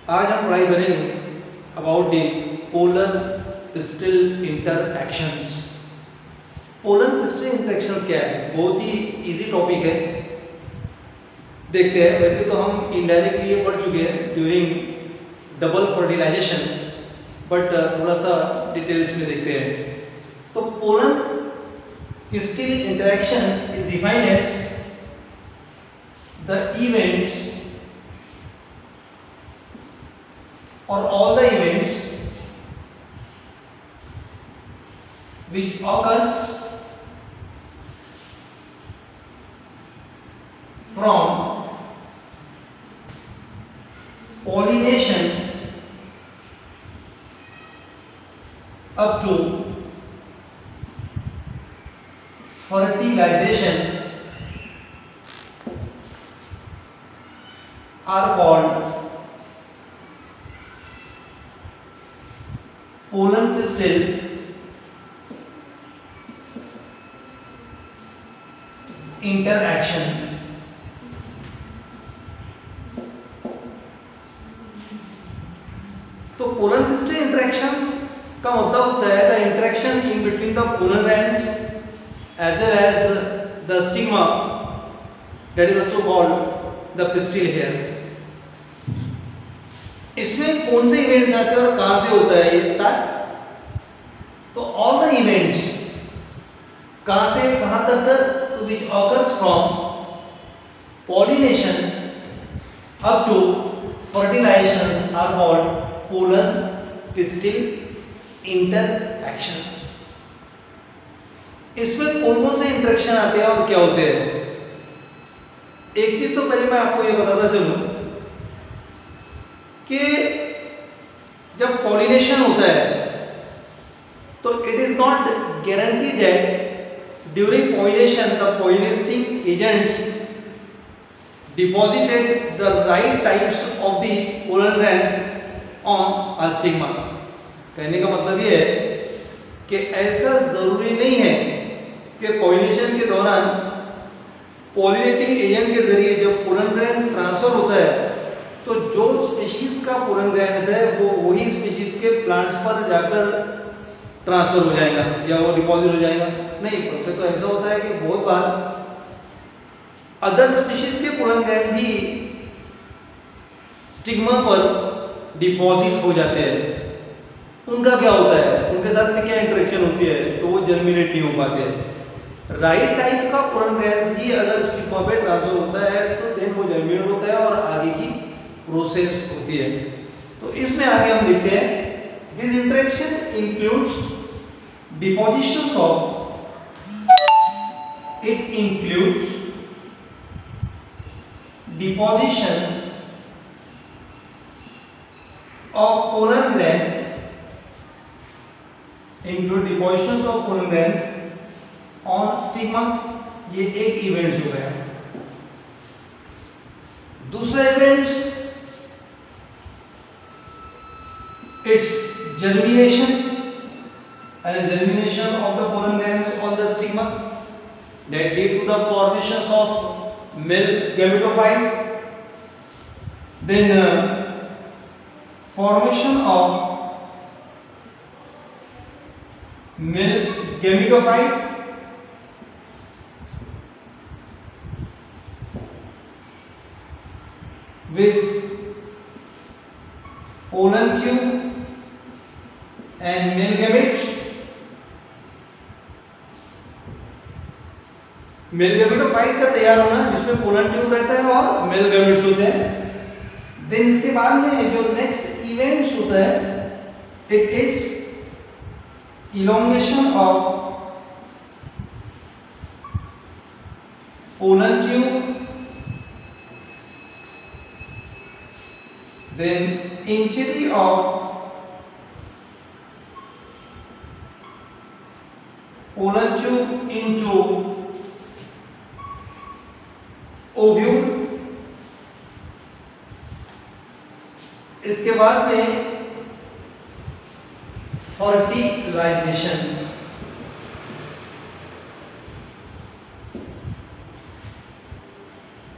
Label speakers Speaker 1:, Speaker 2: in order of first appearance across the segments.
Speaker 1: आज हम पढ़ाई करेंगे about the pollen pistil interactions. Pollen pistil interactions क्या है? बहुत ही इजी टॉपिक है, देखते हैं। वैसे तो हम इनडायरेक्टली ये पढ़ चुके हैं ड्यूरिंग डबल फर्टिलाइजेशन, बट थोड़ा सा डिटेल्स में देखते हैं। तो pollen pistil interaction is defined as the events or all the events which occurs from pollination up to fertilization are called polar crystal interaction। तो पोलर क्रिस्टल इंटरेक्शंस का मतलब होता है the interaction in between the pollen grains as well as the stigma, that is also called the pistil hair. इसमें कौन से events आते हैं और कहां से होता है ये स्टार्ट? तो ऑल द इवेंट्स कहां से कहां तक, which occurs from pollination up to fertilization are called pollen pistil interactions. इसमें कौन कौन से इंटरेक्शन आते हैं और क्या होते हैं? एक चीज तो पहले मैं आपको ये बताता चलूं कि जब पॉलिनेशन होता है तो it is not guaranteed that during pollination the pollinating agents deposited the right types of the pollen grains on a stigma. कहने का मतलब ये है कि ऐसा जरूरी नहीं है कि पॉलिनेशन के दौरान पॉलिनेटिंग एजेंट के जरिए जब पोलन ग्रैन ट्रांसफर होता है तो जो स्पीशीज का पोलन ग्रैन्स है वो वही स्पीशीज के प्लांट्स पर जाकर ट्रांसफर हो जाएगा या वो डिपॉजिट हो जाएगा। नहीं, तो ऐसा होता है कि बहुत बार अदर स्पीशीज के पोलन ग्रैन भी स्टिग्मा पर डिपॉजिट हो जाते हैं। उनका क्या होता है, उनके साथ में क्या इंटरेक्शन होती है, तो वो जर्मिनेट नहीं हो पाते हैं। राइट टाइप का पोलन ग्रैन्स ही अगर स्टिग्मा पे ट्रांसफर होता है तो देन वो जर्मिनेट होता है और आगे की प्रोसेस होती है। तो इसमें आगे हम देखते हैं this interaction includes deposition of deposition of pollen gran on stigma. ये एक इवेंट्स हो गया। दूसरा event its germination of the pollen grains on the stigma that lead to the formations of male gametophyte, then formation of male gametophyte with pollen tube and male gametes। Male gametophyte का तैयार होना जिसमें pollen tube रहता है और male gametes होते हैं। Then इसके बाद में जो नेक्स्ट इवेंट्स होता है it is elongation of pollen tube, then injury of pollen tube into ovule। इसके बाद में फर्टिलाइजेशन।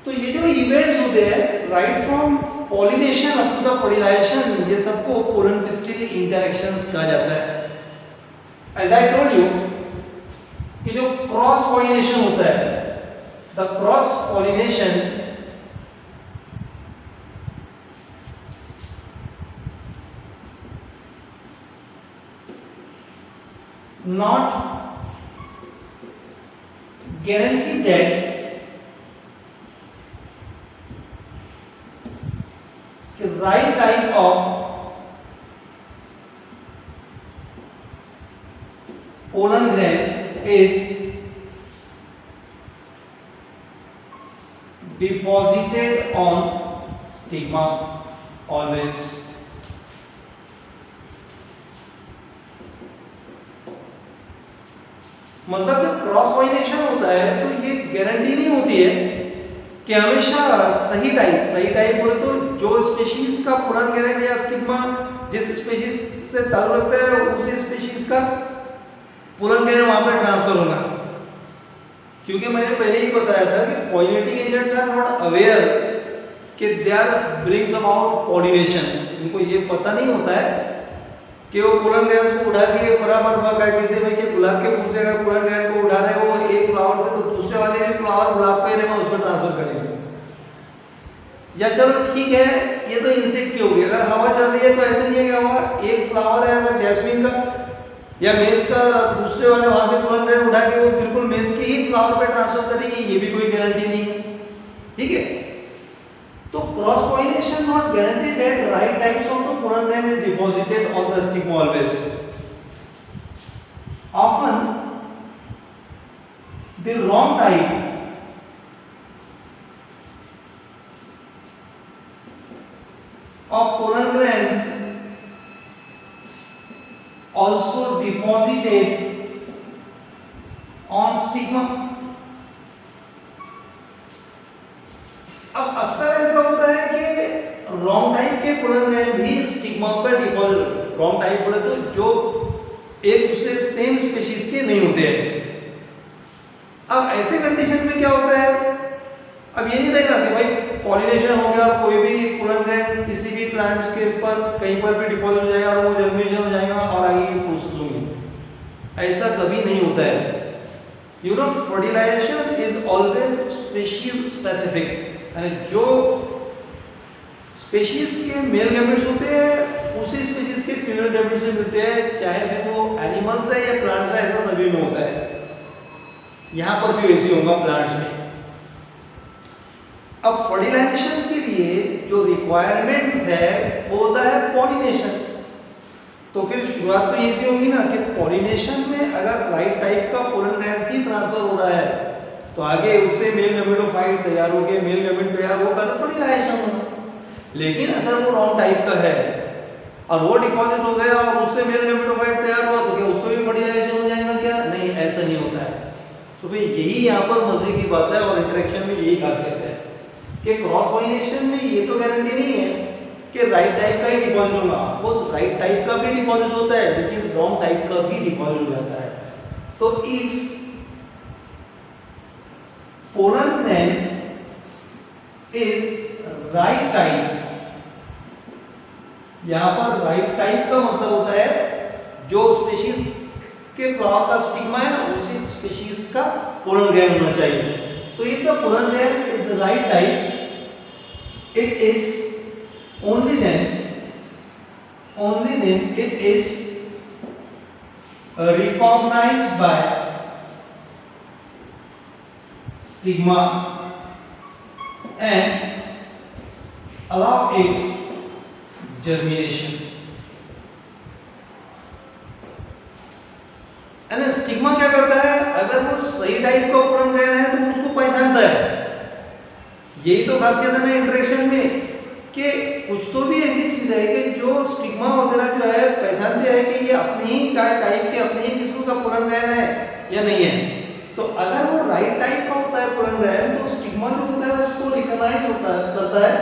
Speaker 1: तो ये जो इवेंट्स होते हैं right from pollination up to the fertilisation, ये सबको पोलन पिस्टिल इंटरैक्शंस कहा जाता है। एज आई टोल्ड यू कि जो क्रॉस पॉलिनेशन होता है, the cross pollination not guarantee that the right type of pollen grain is deposited on stigma always। मतलब जब क्रॉस पॉलिनेशन होता है तो ये गारंटी नहीं होती है कि हमेशा सही टाइप बोले तो जो स्पीशीज का पोलन ग्रेन या स्टिग्मा जिस स्पीशीज से ताल्लुक रखता है उसी स्पीशीज का पोलन ग्रेन वहां पर ट्रांसफर होना। क्योंकि मैंने पहले ही बताया था कि pollinating agents are not aware कि they are brings about pollination. उनको ये पता नहीं होता है कि वो पोलन ग्रेन्स को उठा के बराबर जैसे भाई कि गुलाब के फूल से अगर पोलन ग्रेन को उठा रहे हो वो एक फ्लावर से तो दूसरे वाले भी फ्लावर गुलाब का ही रहेगा उस पर ट्रांसफर करेंगे। या चलो ठीक है ये तो इंसेक्ट की होगी, अगर हवा चल रही है तो ऐसे नहीं है कि हवा एक फ्लावर है अगर जैस्मिन का या मेज का दूसरे वाले वहां से पोलन ग्रेन उठा के वो बिल्कुल मेज के ही फ्लावर पे ट्रांसफर करेंगे, ये भी कोई गारंटी नहीं है। ठीक है, तो cross pollination not guaranteed that right types of the pollen grain is deposited on the stigma always। Often the wrong type of pollen grains also deposited on stigma। अब अक्सर ऐसा होता है कि रॉन्ग टाइप के पोलन ग्रेन भी stigma पर deposit, wrong type बोले तो जो एक दूसरे सेम स्पीशीज के नहीं होते हैं। अब ऐसे कंडीशन में क्या होता है, अब ये नहीं रहेगा कि भाई पॉलिनेशन हो गया कोई भी पोलन ग्रेन किसी भी प्लांट्स के पर कहीं पर भी डिपॉजिट हो जाएगा और वो जर्मिनेशन हो जाएगा और आगे की प्रोसेस होगी, ऐसा कभी नहीं होता है। You know fertilisation is always species specific, यानी जो स्पीशीज के मेल गैमेट्स होते हैं उसी स्पीशीज के फीमेल गैमेट्स से मिलते हैं, चाहे फिर वो एनिमल्स रहे या प्लांट्स रहे, ऐसा सभी में होता है। यहाँ पर भी वैसे होगा प्लांट्स में। अब फर्टिलाइजेशन के लिए जो रिक्वायरमेंट है वो होता है पॉलिनेशन। तो फिर शुरुआत तो ऐसी होगी ना कि पॉलिनेशन में अगर राइट टाइप का पोलन ग्रेन्स ही ट्रांसफर हो रहा है तो आगे उससे मेल गैमेटोफाइट तैयार हो गए, मेल गैमेट तैयार होकर फर्टिलाइजेशन होना। लेकिन अगर वो रॉन्ग टाइप का है और वो डिपॉजिट हो गया और उससे मेल गैमेटोफाइट तैयार हुआ तो क्या उसको भी फर्टिलाइजेशन हो जाएगा क्या? नहीं, ऐसा नहीं होता है। तो भाई यही यहाँ पर मजे की बात है और इंटरेक्शन में यही खासियत है कि क्रॉस पॉलिनेशन में ये तो गारंटी नहीं है कि राइट टाइप का ही डिपॉजिट होगा, वो राइट टाइप का भी डिपॉजिट होता है लेकिन रॉन्ग टाइप का भी डिपॉजिट हो जाता है। तो if pollen grain is right type, यहां पर right type का मतलब होता है जो स्पीशीज के फ्लावर का स्टिग्मा है उसी स्पीशीज का पोलन ग्रेन होना चाहिए। तो if the pollen grain is the right type, it is only then it is recognized by stigma and allow it germination। यानी स्टिग्मा क्या करता है, अगर वो सही टाइप का पोलन ग्रेन है तो उसको पहचानता है। यही तो खासियत है ना इंटरेक्शन में कि कुछ तो भी ऐसी चीज है कि जो स्टिग्मा वगैरह जो है पहचानते हैं कि ये अपनी ही टाइप के अपनी ही किस्म का पोलन ग्रेन है या नहीं है। तो अगर वो राइट टाइप का होता है पोलन ग्रेन तो स्टिग्मा जो होता है उसको रिकॉग्नाइज करता है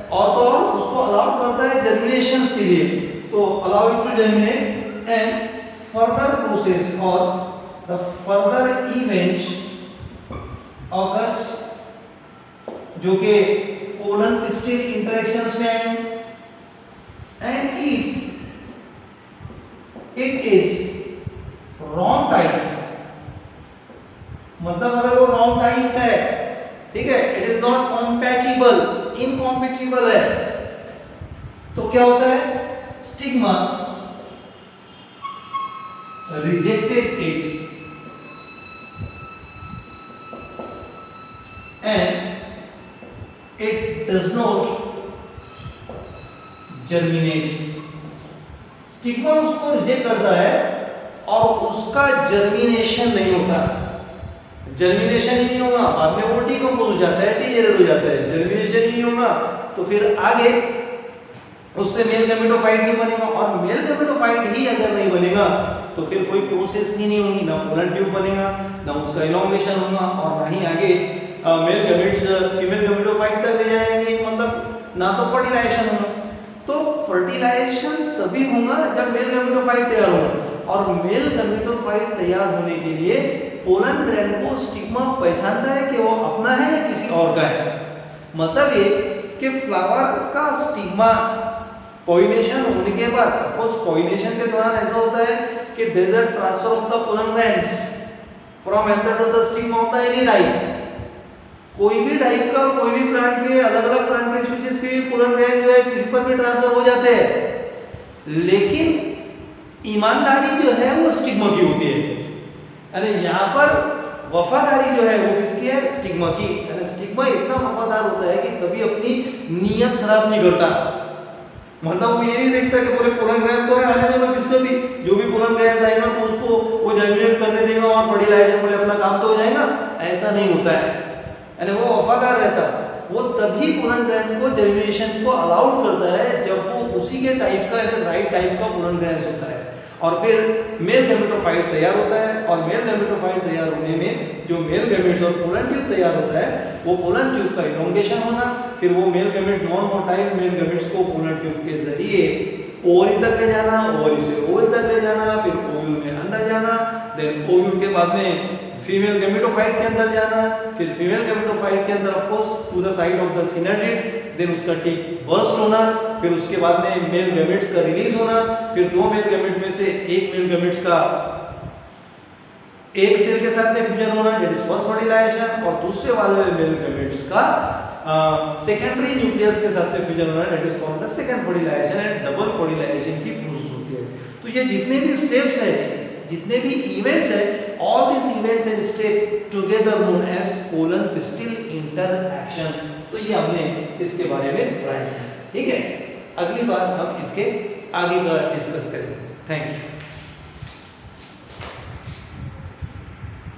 Speaker 1: और तो और उसको अलाउ करता है जर्मिनेशन के लिए। तो allow it to germinate and further process और द फर्दर इवेंट्स ऑकर्स जो कि पोलन पिस्टिल इंटरेक्शंस में आएंगे इट इज रॉन्ग टाइप, मतलब अगर वो रॉन्ग टाइप है, ठीक है, इट इज नॉट कॉम्पैटिबल, इनकॉम्पैटिबल है, तो क्या होता है, stigma rejected it and it does not germinate. Stigma उसको रिजेक्ट करता है और उसका जर्मिनेशन नहीं होता, जर्मिनेशन ही नहीं होगा, बाद में वो डीकंपोज हो जाता है, डीजेनरेट हो जाता है, जर्मिनेशन ही नहीं होगा, तो फिर आगे उससे मेल गैमेटोफाइट नहीं बनेगा, और मेल गैमेटोफाइट ही अगर नहीं बनेगा तो फिर कोई प्रोसेस ही नहीं होगी, ना पोलन ट्यूब बनेगा, ना उसका इलॉन्गेशन होगा, और ना ही आगे मेल गैमेट्स फीमेल गैमेटोफाइट तक ले जाएंगे, मतलब ना तो फर्टिलाइजेशन होगा। तो फर्टिलाइजेशन तभी होगा जब मेल गैमेटोफाइट तैयार होगा, और मेल गैमेटोफाइट तैयार होने के लिए पोलन ग्रैंड को स्टिग्मा पहचानता है कि वो अपना है या किसी और का है। मतलब ये कि फ्लावर का स्टिग्मा पॉलिनेशन होने के बाद, उस पॉलिनेशन के दौरान ऐसा होता है कि there is a transfer of the pollen grains from anther to the stigma of the any type. कोई भी टाइप का, कोई भी प्लांट के, अलग अलग प्लांट के स्पीशीज के पोलन ग्रैंड जो है किसी पर भी ट्रांसफर हो जाते हैं, लेकिन ईमानदारी जो है वो स्टिग्मा की होती है। अरे यहाँ पर वफादारी जो है वो किसकी है, स्टिग्मा की। अरे स्टिग्मा इतना वफादार होता है कि कभी अपनी नीयत खराब नहीं करता, मतलब वो ये नहीं देखता कि पूरे पोलन ग्रैंड तो है, आने दो किसको भी, जो भी पोलन ग्रैंड आएगा तो उसको वो जर्मिनेट करने देगा और फर्टिलाइजर बोले अपना काम तो हो जाएगा, ऐसा नहीं होता है। यानी वो वफादार रहता, वो तभी पोलन ग्रैंड को जर्मिनेशन को अलाउड करता है जब वो उसी के टाइप का, यानी राइट टाइप का पोलन ग्रैंड होता है, और फिर मेल गैमेटोफाइट तैयार होता है। और मेल गैमेटोफाइट तैयार होने में जो मेल गैमेट्स और पोलन ट्यूब तैयार होता है, वो पोलन ट्यूब का इलोंगेशन होना, फिर वो male gamete non motile male gametes को पोलन ट्यूब के जरिए ओवरी तक ले जाना, ओवरी से ओवल तक ले जाना, फिर ओव्यूल में अंदर जाना, देन ओव्यूल के बाद में फीमेल गैमेटोफाइट के अंदर जाना, फिर फीमेल गैमेटोफाइट के अंदर of course to the side of the synergid, then उसका टिप बर्स्ट होना, फिर उसके बाद में मेल गैमेट्स का रिलीज होना, फिर दो मेल गैमेट्स में से एक मेल गैमेट्स का एक सेल के साथ में फ्यूजन होना, दैट इज फर्स्ट फर्टिलाइजेशन, और दूसरे वाले मेल गैमेट्स का सेकेंडरी न्यूक्लियस के साथ में फ्यूजन होना, that is called the second fertilisation, and double fertilisation की प्रोसेस होती है। तो ये जितने भी स्टेप्स है, जितने भी इवेंट्स है, all this events and step together known as pollen pistil interaction. तो ये हमने इसके बारे में पढ़ा है, ठीक है। अगली बार हम इसके आगे का डिस्कस करेंगे। Thank you.